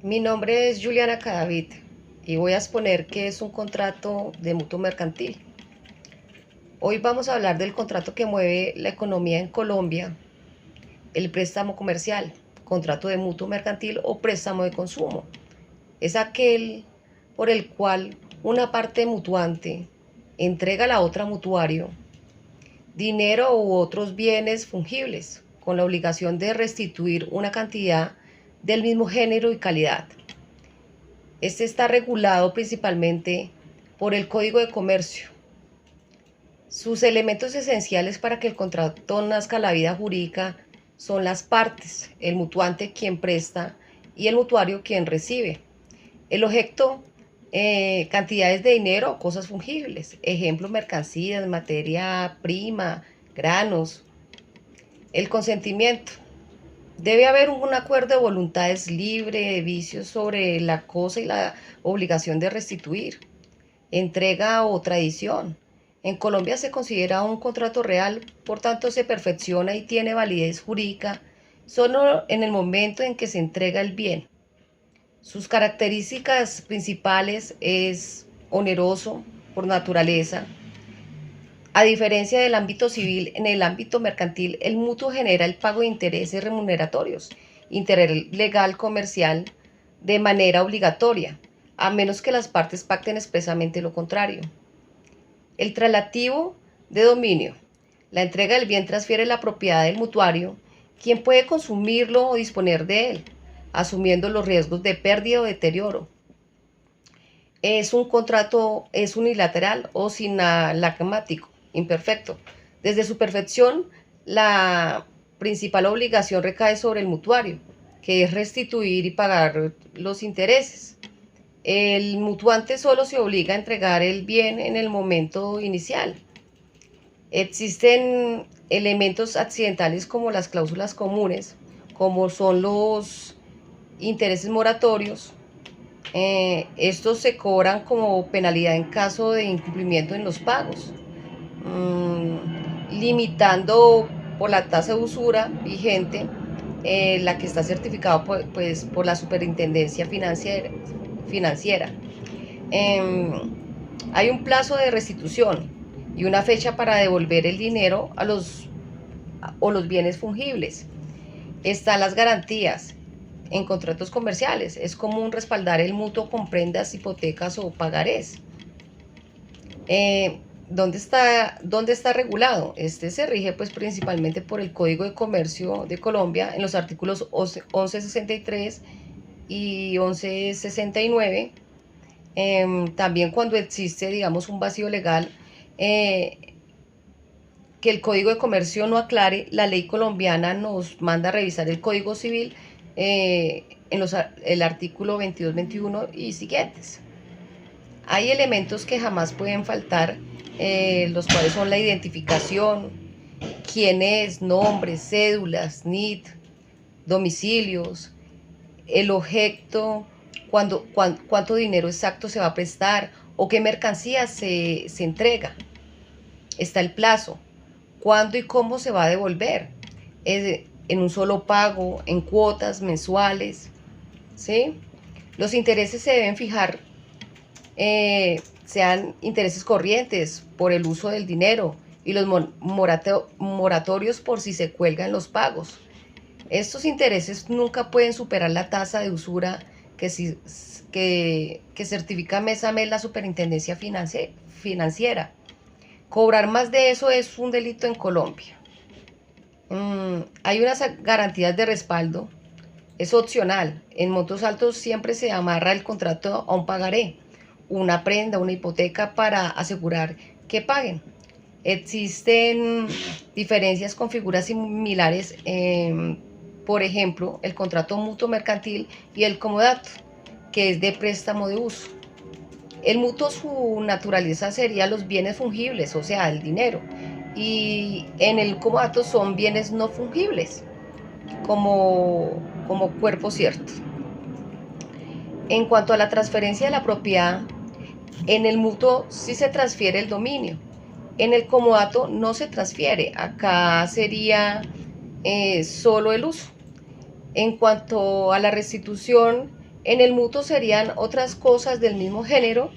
Mi nombre es Juliana Cadavid y voy a exponer qué es un contrato de mutuo mercantil. Hoy vamos a hablar del contrato que mueve la economía en Colombia, el préstamo comercial, contrato de mutuo mercantil o préstamo de consumo. Es aquel por el cual una parte mutuante entrega a la otra mutuario dinero u otros bienes fungibles con la obligación de restituir una cantidad del mismo género y calidad. Este está regulado principalmente por el Código de Comercio. Sus elementos esenciales para que el contrato nazca a la vida jurídica son las partes, el mutuante quien presta y el mutuario quien recibe. El objeto, cantidades de dinero o cosas fungibles, ejemplo, mercancías, materia prima, granos. El consentimiento. Debe haber un acuerdo de voluntades libre de vicios sobre la cosa y la obligación de restituir. Entrega o tradición. En Colombia se considera un contrato real, por tanto se perfecciona y tiene validez jurídica solo en el momento en que se entrega el bien. Sus características principales es oneroso por naturaleza. A diferencia del ámbito civil, en el ámbito mercantil, el mutuo genera el pago de intereses remuneratorios, interés legal comercial, de manera obligatoria, a menos que las partes pacten expresamente lo contrario. El traslativo de dominio. La entrega del bien transfiere la propiedad del mutuario, quien puede consumirlo o disponer de él, asumiendo los riesgos de pérdida o deterioro. Es un contrato, es unilateral o sinalagmático, imperfecto. Desde su perfección, la principal obligación recae sobre el mutuario, que es restituir y pagar los intereses. El mutuante solo se obliga a entregar el bien en el momento inicial. Existen elementos accidentales como las cláusulas comunes, como son los intereses moratorios. Estos se cobran como penalidad en caso de incumplimiento en los pagos, limitando por la tasa de usura vigente, la que está certificada por la Superintendencia Financiera. Hay un plazo de restitución y una fecha para devolver el dinero o los bienes fungibles. Están las garantías. En contratos comerciales es común respaldar el mutuo con prendas, hipotecas o pagarés. ¿Dónde está regulado? Este se rige pues principalmente por el Código de Comercio de Colombia en los artículos 1163 y 1169. También cuando existe, digamos, un vacío legal, que el Código de Comercio no aclare, la ley colombiana nos manda a revisar el Código Civil, el artículo 22, 21 y siguientes. Hay elementos que jamás pueden faltar, los cuales son la identificación, quién es, nombres, cédulas, NIT, domicilios, el objeto, cuánto dinero exacto se va a prestar o qué mercancía se entrega. Está el plazo, cuándo y cómo se va a devolver, en un solo pago, en cuotas mensuales, ¿sí? Los intereses se deben fijar, sean intereses corrientes por el uso del dinero y los moratorios por si se cuelgan los pagos. Estos intereses nunca pueden superar la tasa de usura que certifica mes a mes la Superintendencia Financiera. Cobrar más de eso es un delito en Colombia. Hay unas garantías de respaldo. Es opcional. En montos altos siempre se amarra el contrato a un pagaré, una prenda, una hipoteca para asegurar que paguen. Existen diferencias con figuras similares, por ejemplo, el contrato mutuo mercantil y el comodato, que es de préstamo de uso. El mutuo, su naturaleza sería los bienes fungibles, o sea, el dinero, y en el comodato son bienes no fungibles, como cuerpo cierto. En cuanto a la transferencia de la propiedad, en el mutuo sí se transfiere el dominio, en el comodato no se transfiere, acá sería solo el uso. En cuanto a la restitución, En el mutuo serían otras cosas del mismo género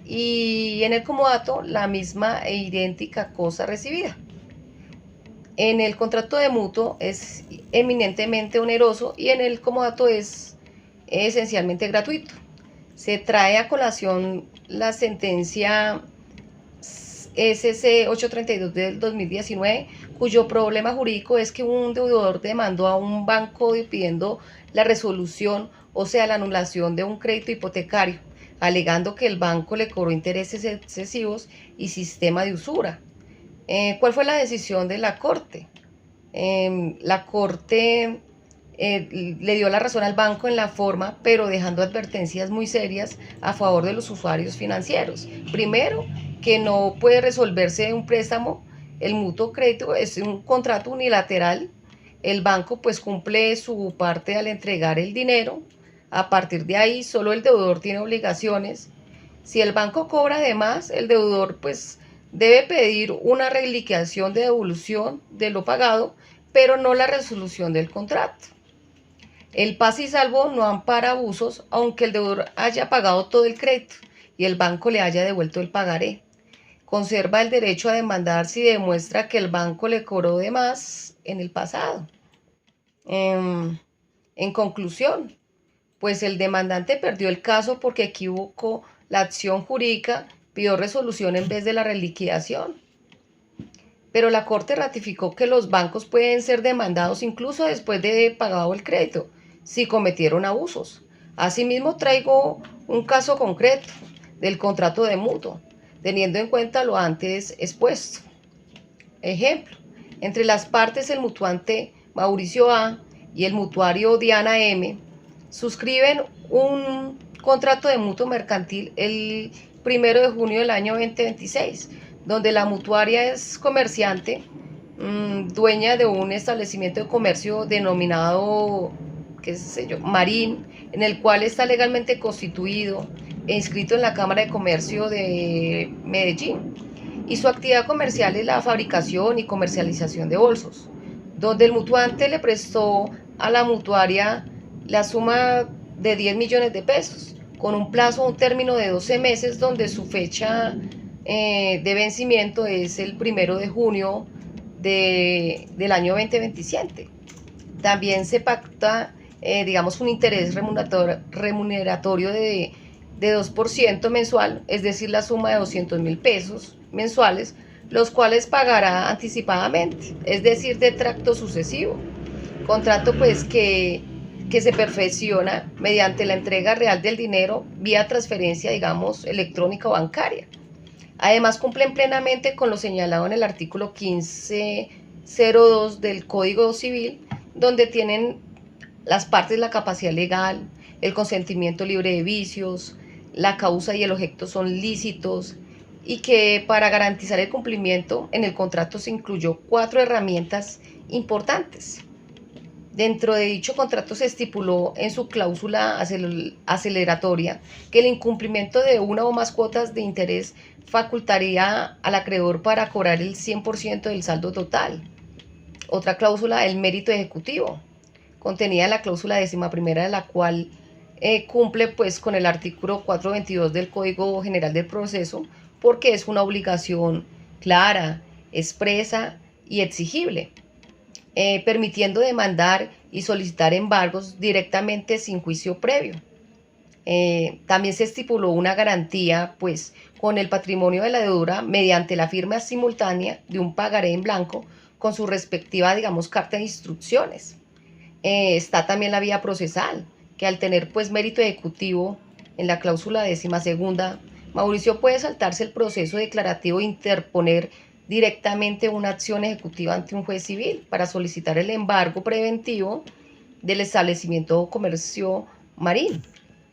y en el comodato la misma e idéntica cosa recibida. En el contrato de mutuo es eminentemente oneroso y en el comodato es esencialmente gratuito. Se trae a colación la sentencia SC 832 del 2019, cuyo problema jurídico es que un deudor demandó a un banco pidiendo la resolución, o sea, la anulación de un crédito hipotecario, alegando que el banco le cobró intereses excesivos y sistema de usura. ¿Cuál fue la decisión de la Corte? La Corte le dio la razón al banco en la forma, pero dejando advertencias muy serias a favor de los usuarios financieros. Primero, que no puede resolverse un préstamo, el mutuo crédito es un contrato unilateral, el banco pues cumple su parte al entregar el dinero, a partir de ahí solo el deudor tiene obligaciones. Si el banco cobra además, el deudor pues debe pedir una reliquiación de devolución de lo pagado, pero no la resolución del contrato. El paz y salvo no ampara abusos, aunque el deudor haya pagado todo el crédito y el banco le haya devuelto el pagaré. Conserva el derecho a demandar si demuestra que el banco le cobró de más en el pasado. En conclusión, pues el demandante perdió el caso porque equivocó la acción jurídica, pidió resolución en vez de la reliquidación. Pero la Corte ratificó que los bancos pueden ser demandados incluso después de pagado el crédito, si cometieron abusos. Asimismo, traigo un caso concreto del contrato de mutuo, teniendo en cuenta lo antes expuesto. Ejemplo, entre las partes el mutuante Mauricio A y el mutuario Diana M suscriben un contrato de mutuo mercantil el 1 de junio del año 2026, donde la mutuaria es comerciante, dueña de un establecimiento de comercio denominado, qué sé yo, Marín, en el cual está legalmente constituido e inscrito en la Cámara de Comercio de Medellín. Y su actividad comercial es la fabricación y comercialización de bolsos, donde el mutuante le prestó a la mutuaria la suma de 10 millones de pesos, con un plazo, un término de 12 meses, donde su fecha de vencimiento es el 1 de junio del año 2027. También se pacta, digamos, un interés remuneratorio de 2% mensual, es decir, la suma de 200.000 pesos mensuales, los cuales pagará anticipadamente, es decir, de tracto sucesivo. Contrato pues que se perfecciona mediante la entrega real del dinero vía transferencia, digamos, electrónica o bancaria. Además, cumplen plenamente con lo señalado en el artículo 1502 del Código Civil, donde tienen las partes la capacidad legal, el consentimiento libre de vicios, la causa y el objeto son lícitos, y que para garantizar el cumplimiento en el contrato se incluyó 4 herramientas importantes. Dentro de dicho contrato se estipuló en su cláusula aceleratoria que el incumplimiento de una o más cuotas de interés facultaría al acreedor para cobrar el 100% del saldo total. Otra cláusula, el mérito ejecutivo, contenida en la cláusula 11ª, de la cual cumple pues con el artículo 422 del Código General del Proceso, porque es una obligación clara, expresa y exigible. Permitiendo demandar y solicitar embargos directamente sin juicio previo. También se estipuló una garantía pues con el patrimonio de la deudora mediante la firma simultánea de un pagaré en blanco con su respectiva, digamos, carta de instrucciones. Está también la vía procesal, que al tener pues mérito ejecutivo en la cláusula 12ª, Mauricio puede saltarse el proceso declarativo e interponer directamente una acción ejecutiva ante un juez civil para solicitar el embargo preventivo del establecimiento comercio Marín,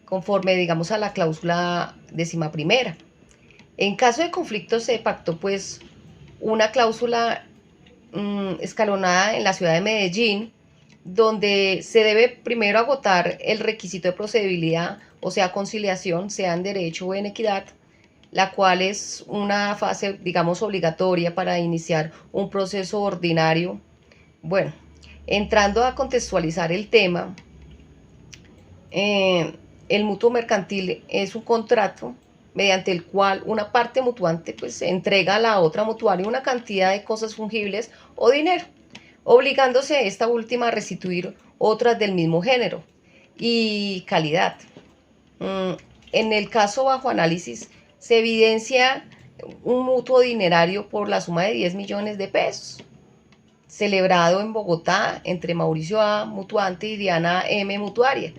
conforme, digamos, a la cláusula 11ª. En caso de conflicto se pactó pues una cláusula escalonada en la ciudad de Medellín, donde se debe primero agotar el requisito de procedibilidad, o sea, conciliación, sea en derecho o en equidad, la cual es una fase, digamos, obligatoria para iniciar un proceso ordinario. Bueno, entrando a contextualizar el tema, El mutuo mercantil es un contrato mediante el cual una parte mutuante pues entrega a la otra mutuaria una cantidad de cosas fungibles o dinero, obligándose esta última a restituir otras del mismo género y calidad. En el caso bajo análisis se evidencia un mutuo dinerario por la suma de 10 millones de pesos, celebrado en Bogotá entre Mauricio A, mutuante, y Diana M, mutuaria,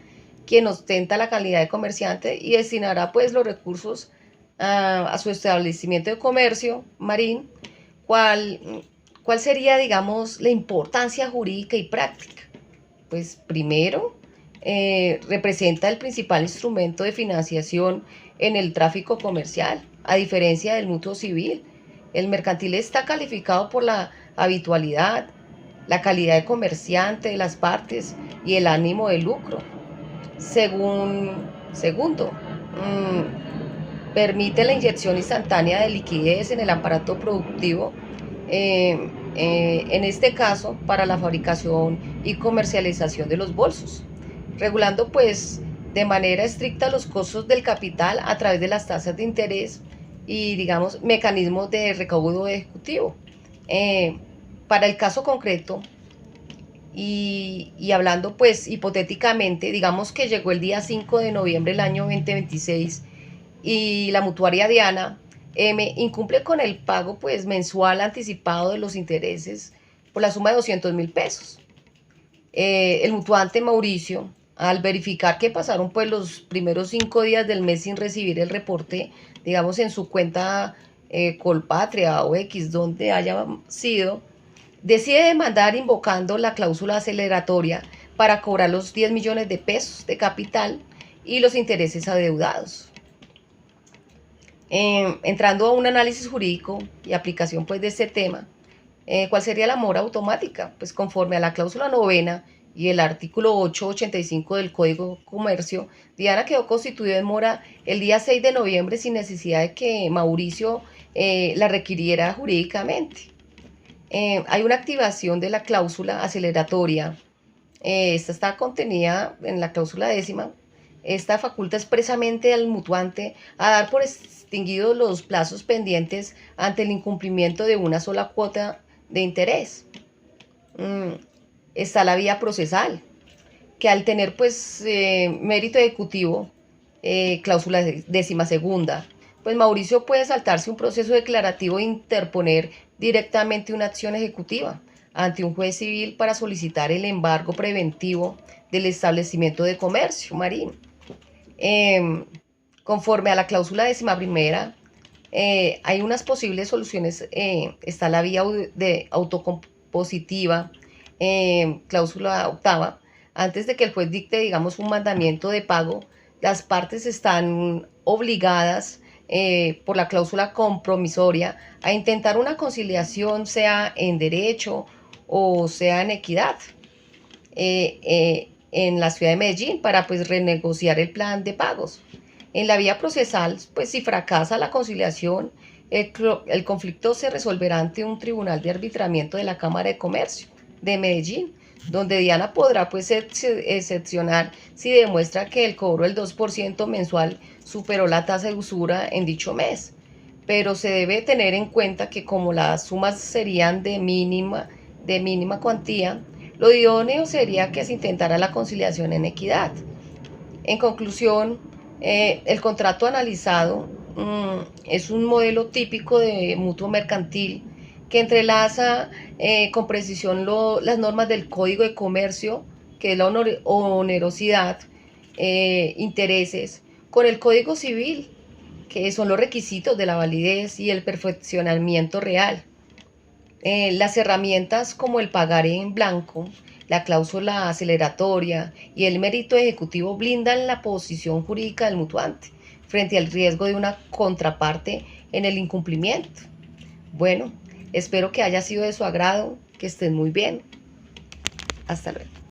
quien ostenta la calidad de comerciante y destinará pues los recursos a su establecimiento de comercio marín. ¿Cuál sería, digamos, la importancia jurídica y práctica? Pues primero, representa el principal instrumento de financiación en el tráfico comercial, a diferencia del mutuo civil. El mercantil está calificado por la habitualidad, la calidad de comerciante de las partes y el ánimo de lucro. Segundo, permite la inyección instantánea de liquidez en el aparato productivo, en este caso para la fabricación y comercialización de los bolsos, regulando pues de manera estricta los costos del capital a través de las tasas de interés y digamos mecanismos de recaudo ejecutivo. Para el caso concreto, y hablando pues hipotéticamente, digamos que llegó el día 5 de noviembre del año 2026 y la mutuaria Diana M incumple con el pago pues mensual anticipado de los intereses por la suma de 200.000 pesos. El mutuante Mauricio, al verificar que pasaron pues los primeros 5 días del mes sin recibir el reporte, digamos en su cuenta Colpatria o X, donde haya sido, decide demandar invocando la cláusula aceleratoria para cobrar los 10 millones de pesos de capital y los intereses adeudados. Entrando a un análisis jurídico y aplicación pues de este tema, ¿cuál sería la mora automática? Pues conforme a la cláusula novena y el artículo 885 del Código Comercio, Diana quedó constituida en mora el día 6 de noviembre sin necesidad de que Mauricio la requiriera jurídicamente. Hay una activación de la cláusula aceleratoria. Esta está contenida en la cláusula décima. Esta faculta expresamente al mutuante a dar por extinguidos los plazos pendientes ante el incumplimiento de una sola cuota de interés. Está la vía procesal, que al tener pues mérito ejecutivo, cláusula décima segunda, pues Mauricio puede saltarse un proceso declarativo e interponer directamente una acción ejecutiva ante un juez civil para solicitar el embargo preventivo del establecimiento de comercio marino. Conforme a la cláusula décima primera, hay unas posibles soluciones. Está la vía de autocompositiva, cláusula octava. Antes de que el juez dicte, digamos, un mandamiento de pago, las partes están obligadas por la cláusula compromisoria a intentar una conciliación, sea en derecho o sea en equidad, en la ciudad de Medellín, para pues renegociar el plan de pagos. En la vía procesal, pues si fracasa la conciliación, el conflicto se resolverá ante un tribunal de arbitramiento de la Cámara de Comercio de Medellín, donde Diana podrá pues excepcionar si demuestra que el cobro del 2% mensual superó la tasa de usura en dicho mes. Pero se debe tener en cuenta que como las sumas serían de mínima cuantía, lo idóneo sería que se intentara la conciliación en equidad. En conclusión, el contrato analizado es un modelo típico de mutuo mercantil que entrelaza con precisión las normas del Código de Comercio, que es la onerosidad, intereses, con el Código Civil, que son los requisitos de la validez y el perfeccionamiento real. Las herramientas como el pagaré en blanco, la cláusula aceleratoria y el mérito ejecutivo blindan la posición jurídica del mutuante frente al riesgo de una contraparte en el incumplimiento. Bueno, espero que haya sido de su agrado, que estén muy bien. Hasta luego.